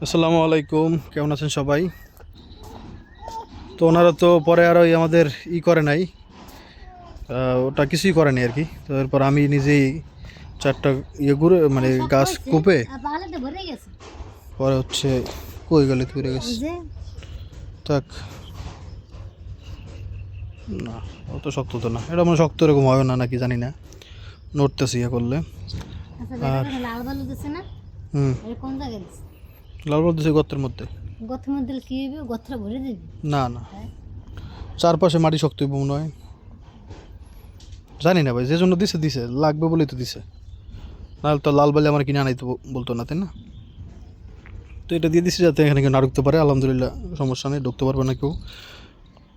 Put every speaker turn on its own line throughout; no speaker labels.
আসসালামু আলাইকুম, কেমন আছেন সবাই? তো ওনারা তো পরে আর ওই আমাদের করে নাই, ওটা কিছুই করেনি আর কি। তো এরপর আমি নিজেই চারটা ঘুরে মানে গাছ কোপে পরে হচ্ছে কই গেলে তুই গেছে থাক। না, অত শক্ত তো না, এটা মানে শক্ত এরকম হবে না নাকি জানি না, নড়তেছি করলে। আর হুম, লাল বল দিছে গর্তের মধ্যে। না না, চারপাশে মাটি শক্ত হইব মনে হয়, জানি না ভাই, যে জন্য দিছে দিছে লাগবে বলেই তো দিছে, নাহলে তো লাল বালি আমার কিনে আনাইতে বলতো না, তাই না? তো এটা দিয়ে দিছি যাতে এখানে কেউ না ঢুকতে পারে। আলহামদুলিল্লাহ সমস্যা নেই, ঢুকতে পারবে না কেউ।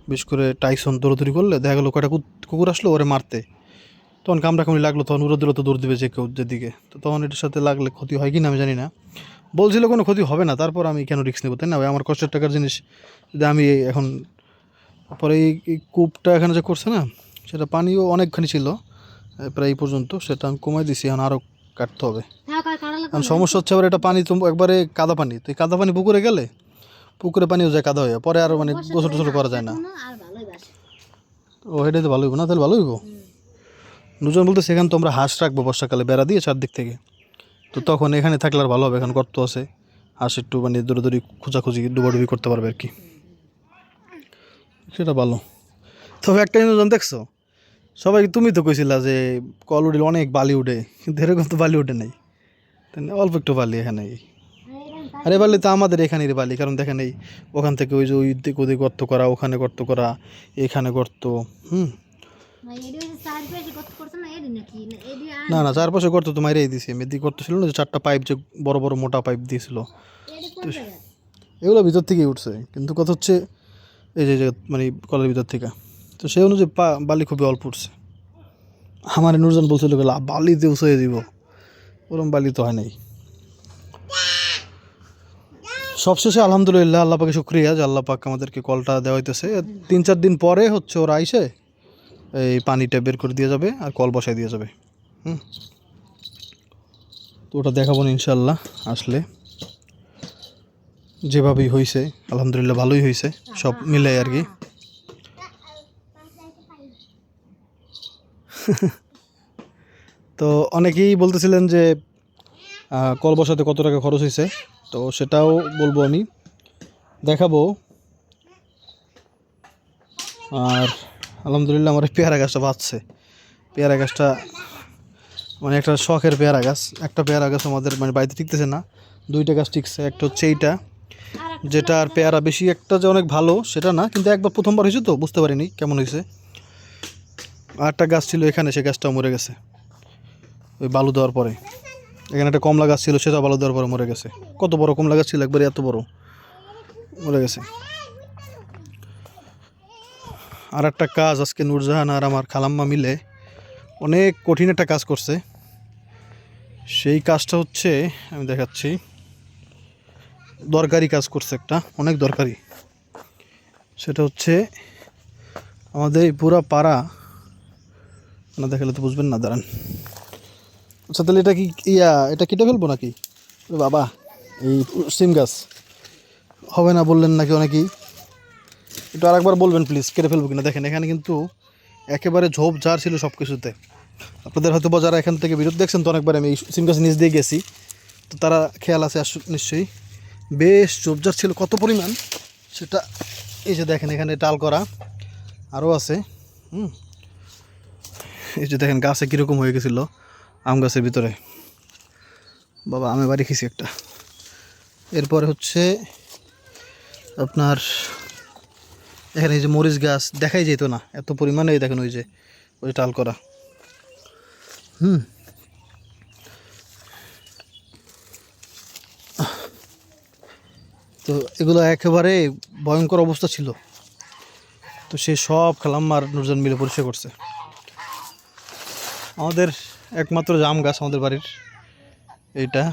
বিশেষ করে টাইসন দৌড়াদৌড়ি করলে দেখা গেলো কয়টা কুকুর আসলো ওরে মারতে, তখন কামড়াকামড়ি লাগলো, তখন উড়ো দূরত্ব দৌড় দেবে যে কেউ যেদিকে, তো তখন এটার সাথে লাগলে ক্ষতি হয় কি না আমি জানি না। বলছিল কোনো ক্ষতি হবে না, তারপর আমি কেন রিস্ক নেবো, তাই না ভাই? আমার কষ্টের টাকার জিনিস যদি আমি এখন পরে এই কূপটা এখানে যে করছে না, সেটা পানিও অনেকখানি ছিল, প্রায় এই পর্যন্ত, সেটা আমি কমাই দিছি, এখন আরও কাটতে হবে। কারণ সমস্যা হচ্ছে আবার এটা পানি তো একবারে কাদা পানি, তো এই কাদা পানি পুকুরে গেলে পুকুরে পানিও যায় কাদা হয়ে, পরে আর মানে গোসল টোসল করা যায় না। ও এটাই তো ভালো হইব না, তাহলে ভালো হইব। দুজন বলতে সেখানে তো আমরা হাঁস রাখবো বর্ষাকালে বেড়া দিয়ে চারদিক থেকে, তো তখন এখানে থাকলে আর ভালো হবে, এখন গর্ত আছে, হাঁস একটু মানে দৌড়ি খোঁজাখুঁজি ডুবাডুবি করতে পারবে আর কি, সেটা ভালো। তবে একটা জিনিস দেখছো, সবাই তুমি তো কইছিলা যে কল উঠলে অনেক বালি উঠে, কিন্তু এরকম তো বালি উঠে নাই, অল্প একটু বালি এখানে। আরে বালি তো আমাদের এখানের বালি, কারণ দেখেন এই ওখান থেকে ওই যে ওই দিক ওদিক গর্ত করা, ওখানে গর্ত করা, এখানে গর্ত। হুম, না না, চারপাশে গর্ত তো মাইরেই দিছি আমি, এদিকে গর্ত ছিল না যে চারটা পাইপ, যে বড় বড় মোটা পাইপ দিয়েছিল, তো এগুলো ভিতর থেকেই উঠছে, কিন্তু কথা হচ্ছে এই যে মানে কলের ভিতর থেকে, তো সেই অনুযায়ী বালি খুবই অল্প উঠছে। আমার নুরজান বলছিল বালিতে উঁচে দিব, ওরম বালি তো হয় নাই। সবশেষে আলহামদুলিল্লাহ আল্লাহ পাকে শুক্রিয়া যে আল্লাহ পাক আমাদেরকে কলটা দেওয়া হইতেছে। 3-4 দিন পরে হচ্ছে ওরা আইসে এই পানিটা বের করে দিয়ে যাবে আর কল বসাই দিয়ে যাবে। হুম, তো ওটা দেখাবো না ইনশাল্লাহ আসলে। যেভাবেই হয়েছে আলহামদুলিল্লাহ ভালোই হয়েছে, সব মিলে আর কি। তো অনেকেই বলতেছিলেন যে কল বসাতে কত টাকা খরচ হয়েছে, তো সেটাও বলবো আমি, দেখাবো। আর আলহামদুলিল্লাহ আমার পেয়ারা গাছটা বাঁচছে। পেয়ারা গাছটা মানে একটা শখের পেয়ারা গাছ, একটা পেয়ারা গাছ আমাদের মানে বাড়িতে টিকতেছে না, 2টা গাছ টিকছে। একটা হচ্ছে এইটা, যেটা আর পেয়ারা বেশি একটা যে অনেক ভালো সেটা না, কিন্তু একবার প্রথমবার হয়েছে তো বুঝতে পারিনি কেমন হয়েছে। আর একটা গাছ ছিল এখানে, সে গাছটাও মরে গেছে ওই বালু দেওয়ার পরে। এখানে একটা কমলা গাছ ছিল, সেটা বালু দেওয়ার পরে মরে গেছে। কত বড় কমলা গাছ ছিল, একবারে এত বড়, মরে গেছে। আর একটা কাজ আজকে নূরজাহান আর আমার খালাম্মা মিলে অনেক কঠিন একটা কাজ করছে। সেই কাজটা হচ্ছে, আমি দেখাচ্ছি, দরকারি কাজ করছে একটা, অনেক দরকারি। সেটা হচ্ছে আমাদের এই পুরা পাড়া, না দেখালে তো বুঝবেন না, দাঁড়ান। আচ্ছা তাহলে এটা কি এটা কেটে ফেলবো নাকি? বাবা, এই সিম গাছ হবে না বললেন নাকি অনেকেই, একটু আরেকবার বলবেন প্লিজ, কেটে ফেলবো কিনা। দেখেন এখানে কিন্তু একেবারে ঝোপ ঝাড় ছিল সব কিছুতে। আপনাদের হয়তো যারা এখান থেকে বিরোধ দেখছেন, তো অনেকবার আমি এই সিম গাছ নিচ দিয়ে গেছি, তো তারা খেয়াল আছে নিশ্চয়ই, বেশ ঝোপঝাড় ছিল কত পরিমাণ সেটা। এই যে দেখেন এখানে টাল করা আরও আছে। হুম, এই যে দেখেন গাছে কীরকম হয়ে গেছিলো আম গাছের ভিতরে। বাবা, আমি বাড়ি খেয়েছি একটা। এরপরে হচ্ছে আপনার এখানে এই যে মরিচ গাছ দেখাই যেত না এত পরিমাণে, এই দেখেন ওই যে টাল করা। হুম, তো এগুলো একেবারে ভয়ঙ্কর অবস্থা ছিল, তো সে সব খালাম্মার নুরজান মিলে পরিষ্কার করছে। আমাদের একমাত্র জাম গাছ আমাদের বাড়ির এইটা,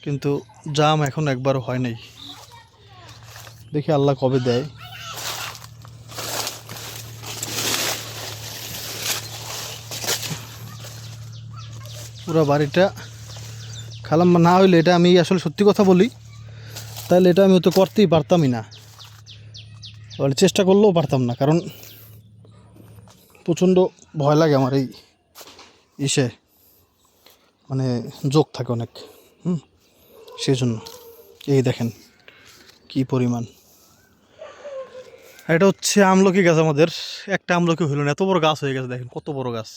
কিন্তু জাম এখন একবারও হয় নাই, দেখি আল্লাহ কবে দেয়। পুরো বাড়িটা খালাম্মা না হইলে এটা আমি আসলে সত্যি কথা বলি, তাহলে এটা আমি হয়তো করতেই পারতামই না, বলে চেষ্টা করলেও পারতাম না, কারণ প্রচণ্ড ভয় লাগে আমার এই ইসে, মানে যোগ থাকে অনেক, সেই জন্য। এই দেখেন কি পরিমাণ, এটা হচ্ছে আমলকি গাছ আমাদের, একটা আমলকি হইল না, এত বড় গাছ হয়ে গেছে, দেখেন কত বড় গাছ।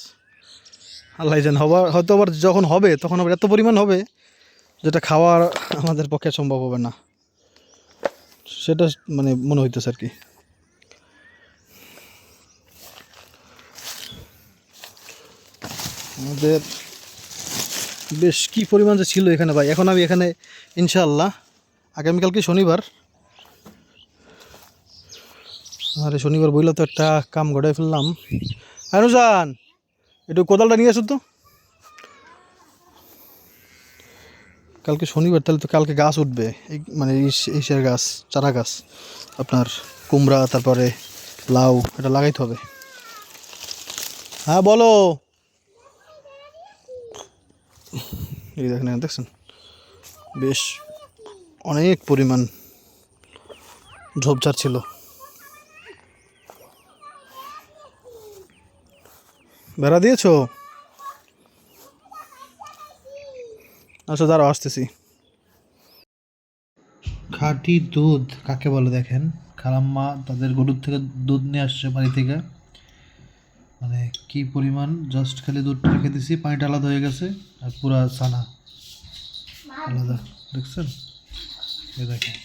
আল্লাহ জানে, হয়তো আবার যখন হবে তখন আবার এত পরিমাণ হবে যেটা খাওয়া আমাদের পক্ষে সম্ভব হবে না, সেটা মানে মনে হইতেছে আর কি। আমাদের বেশ কি পরিমাণ যে ছিল এখানে ভাই। এখন আমি এখানে ইনশাআল্লাহ আগামীকালকে শনিবার, আরে শনিবার বইলা তো একটা কাম ঘটাই ফেললাম। আনুজান একটু কোদালটা নিয়ে আসো তো, কালকে শনিবার, তাহলে তো কালকে গাছ উঠবে, মানে ইসের গাছ, চারা গাছ, আপনার কুমড়া, তারপরে লাউ, এটা লাগাইতে হবে। হ্যাঁ বলো। এই দেখেন, দেখছেন বেশ অনেক পরিমাণ ঝোপঝাড় ছিল। বেড়া দিয়েছো? আচ্ছা দাঁড়াও, আসতেছি। খাঁটি দুধ কাকে বলে দেখেন, খালাম্মা তাদের গরুর থেকে দুধ নিয়ে আসছে বাড়ি থেকে, মানে কি পরিমাণ, জাস্ট খালি দুধটা রেখে দিছি, পানিটা আলাদা হয়ে গেছে, আর পুরা ছানা আলাদা, দেখছেন? এই দেখেন,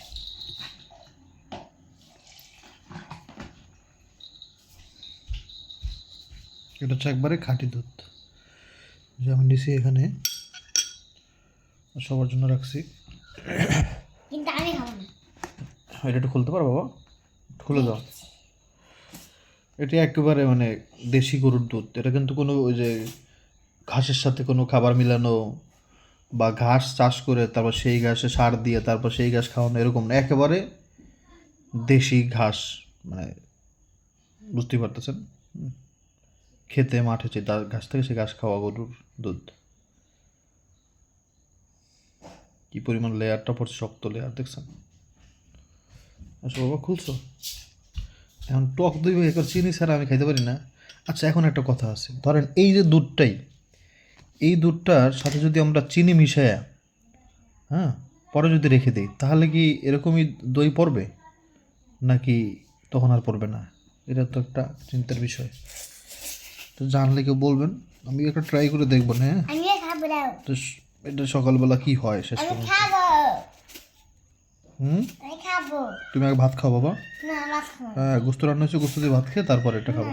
এটা হচ্ছে একবারে খাঁটি দুধ, যে আমি নিছি এখানে, সবার জন্য রাখছি।
কিন্তু আমি খাবো না।
এটা একটু খুলতে পারো বাবা, খুলে দাও। এটা একেবারে মানে দেশি গরুর দুধ, এটা কিন্তু কোনো ওই যে ঘাসের সাথে কোনো খাবার মিলানো বা ঘাস চাষ করে তারপর সেই ঘাসে সার দিয়ে তারপর সেই ঘাস খাওয়ানো, এরকম না, একেবারে দেশি ঘাস, মানে বুঝতেই পারতেছেন, খেতে মাঠে যে ঘাস থেকে সে ঘাস খাওয়া গরুর দুধ। কি পরিমাণ লেয়ারটা পড়ছে, শক্ত লেয়ার, দেখছেন? আচ্ছা বাবা খুলছো, এখন টক দই বা এখন চিনি ছাড়া আমি খাইতে পারি না। আচ্ছা এখন একটা কথা আছে, ধরেন এই যে দুধটাই, এই দুধটার সাথে যদি আমরা চিনি মিশায়া, হ্যাঁ, পরে যদি রেখে দিই, তাহলে কি এরকমই দই পড়বে নাকি তখন আর পড়বে না? এটা তো একটা চিন্তার বিষয়, তো জানলে কেউ বলবেন, আমি একটা ট্রাই করে দেখবো না, হ্যাঁ?
আমি খাবো না।
তো এটা সকালবেলা কি হয় শেষ
আমি
পর্যন্ত?
খাবো।
হুম,
আমি খাবো।
তুমি আগে ভাত খাও বাবা।
না মাছ খাবো না।
হ্যাঁ, গোস্ত রান্না হচ্ছে, গোস্ত দিয়ে ভাত খেয়ে তারপর এটা খাবো।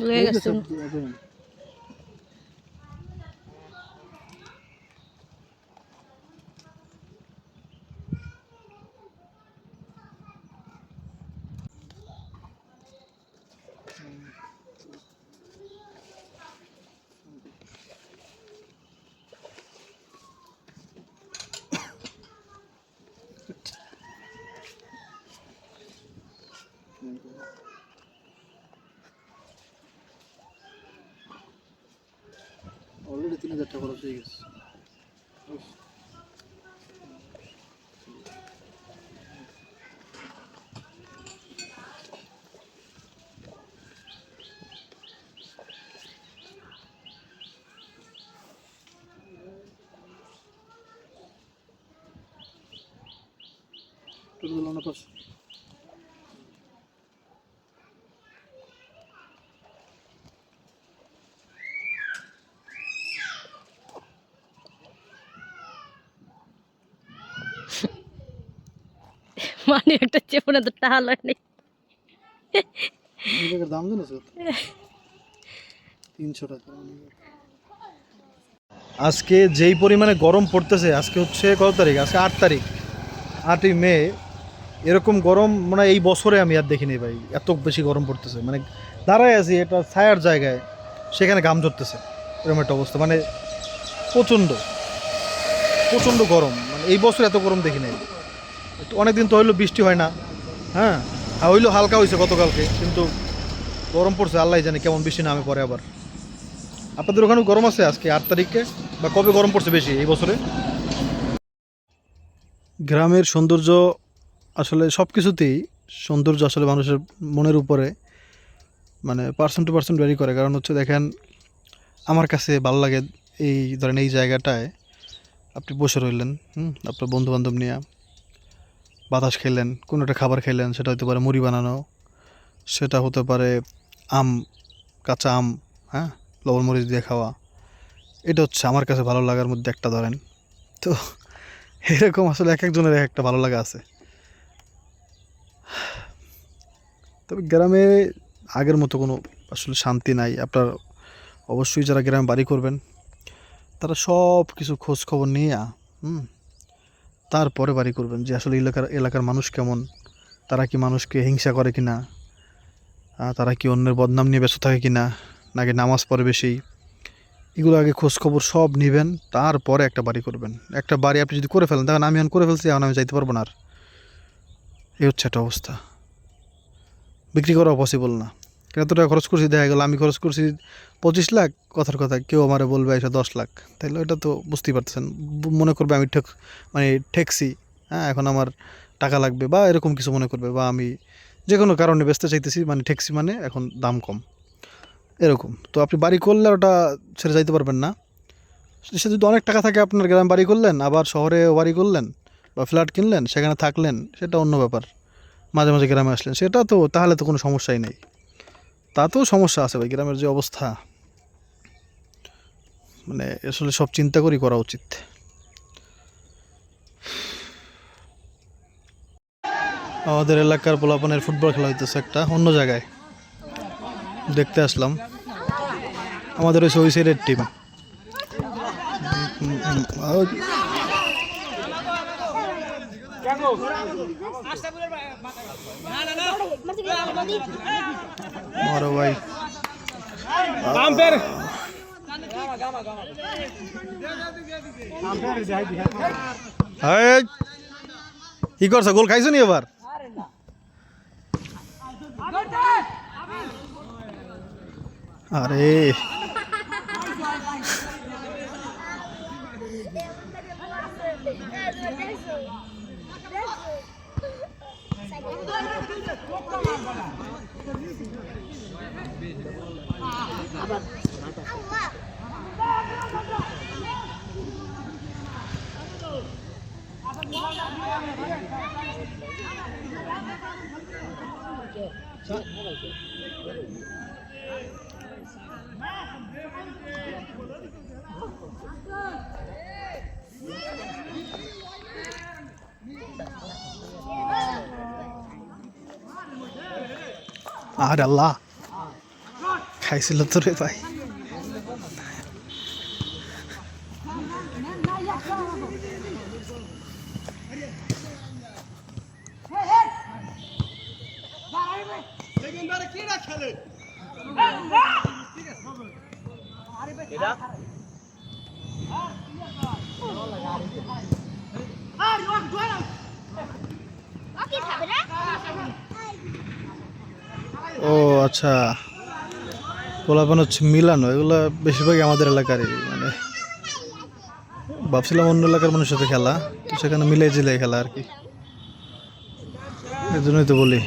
লেগে গেছে।
অলরেডি 3000 টাকা খরচ হয়ে গেছে। তুলে দিলাম না পাশ।
মানে একটা চেপনে তো টাকা লয় নাই।
এই জায়গার দাম জানো স্যার? 300 টাকা। আজকে যেই পরিমাণে গরম পড়তেছে, আজকে হচ্ছে কত তারিখ? আজকে 8 তারিখ, 8ই মে। এরকম গরম মানে এই বছরে আমি আর দেখিনি ভাই, এত বেশি গরম পড়তেছে। মানে দাঁড়ায় আছি এটা ছায়ার জায়গায়, সেখানে ঘাম ঝরতেছে, এরকম একটা অবস্থা। মানে প্রচণ্ড প্রচণ্ড গরম, মানে এই বছর এত গরম দেখি নাই। অনেকদিন তো হইলো বৃষ্টি হয় না, হ্যাঁ হইলো হালকা হয়েছে গতকালকে, কিন্তু গরম পড়ছে, আল্লাহ জানে কেমন বৃষ্টি নামে পরে আবার। আপনাদের ওখানে গরম আছে আজকে 8 তারিখে, বা কবে গরম পড়ছে বেশি এই বছরে? গ্রামের সৌন্দর্য আসলে সব কিছুতেই সৌন্দর্য আসলে মানুষের মনের উপরে মানে পার্সেন্ট টু পার্সেন্ট ভ্যারি করে। কারণ হচ্ছে দেখেন, আমার কাছে ভালো লাগে এই ধরেন এই জায়গাটায় আপনি বসে রইলেন, আপনার বন্ধু বান্ধব নিয়ে বাতাস খেলেন, কোনো একটা খাবার খেলেন, সেটা হতে পারে মুড়ি বানানো, সেটা হতে পারে আম, কাঁচা আম, হ্যাঁ লবণ মরিচ দিয়ে খাওয়া। এটা হচ্ছে আমার কাছে ভালো লাগার মধ্যে একটা ধরেন। তো এরকম আসলে এক একজনের এক একটা ভালো লাগা আছে। তবে গ্রামে আগের মতো কোনো আসলে শান্তি নাই। আপনার অবশ্যই যারা গ্রামে বাড়ি করবেন তারা সব কিছু খোঁজ খবর নিয়ে তারপরে বাড়ি করবেন, যে আসলে এলাকার মানুষ কেমন, তারা কি মানুষকে হিংসা করে কিনা, তারা কি অন্যের বদনাম নিয়ে ব্যস্ত থাকে কিনা, নাকি নামাজ পড়ে বেশি, এগুলো আগে খোঁজ খবর সব নেবেন, তারপরে একটা বাড়ি করবেন। একটা বাড়ি আপনি যদি করে ফেলেন, দেখেন আমি এখন করে ফেলছি, এখন আমি যাইতে পারবো না আর, এই হচ্ছে একটা অবস্থা। বিক্রি করা পসিবল না। এত টাকা খরচ করছি, দেখা গেল আমি খরচ করছি 25 লাখ, কথার কথা কেউ আমারে বলবে এটা 10 লাখ, তাইলে এটা তো বুঝতেই পারতেছেন, মনে করবে আমি মানে ঠেকছি, হ্যাঁ এখন আমার টাকা লাগবে বা এরকম কিছু মনে করবে, বা আমি যে কোনো কারণে বেচতে চাইতেছি, মানে ঠেকছি মানে এখন দাম কম, এরকম। তো আপনি বাড়ি করলে ওটা ছেড়ে যাইতে পারবেন না। সে যদি অনেক টাকা থাকে, আপনার গ্রামে বাড়ি করলেন, আবার শহরে বাড়ি করলেন বা ফ্ল্যাট কিনলেন, সেখানে থাকলেন, সেটা অন্য ব্যাপার। মাঝে মাঝে গ্রামে আসলেন, সেটা তো তাহলে তো কোনো সমস্যাই নেই। তাতেও সমস্যা আছে ভাই, গ্রামের যে অবস্থা, মানে আসলে সব চিন্তা করেই করা উচিত। আমাদের এলাকার পোলাপানের ফুটবল খেলা হইতেছে একটা অন্য জায়গায়, দেখতে আসলাম। আমাদের ওই ওই সাইডের টিম। বড় ভাই কি করছো, গোল খাইছো নি এবার? আরে আর আল্লাহ খাইছিল তো রে ভাই। ও আচ্ছা, পোলাপান হচ্ছে মিলানো, এগুলো বেশিরভাগই আমাদের এলাকারই। মানে ভাবছিলাম অন্য এলাকার মানুষের সাথে খেলা, তো সেখানে মিলে জিলে খেলা আর কি, এই জন্যই তো বলি।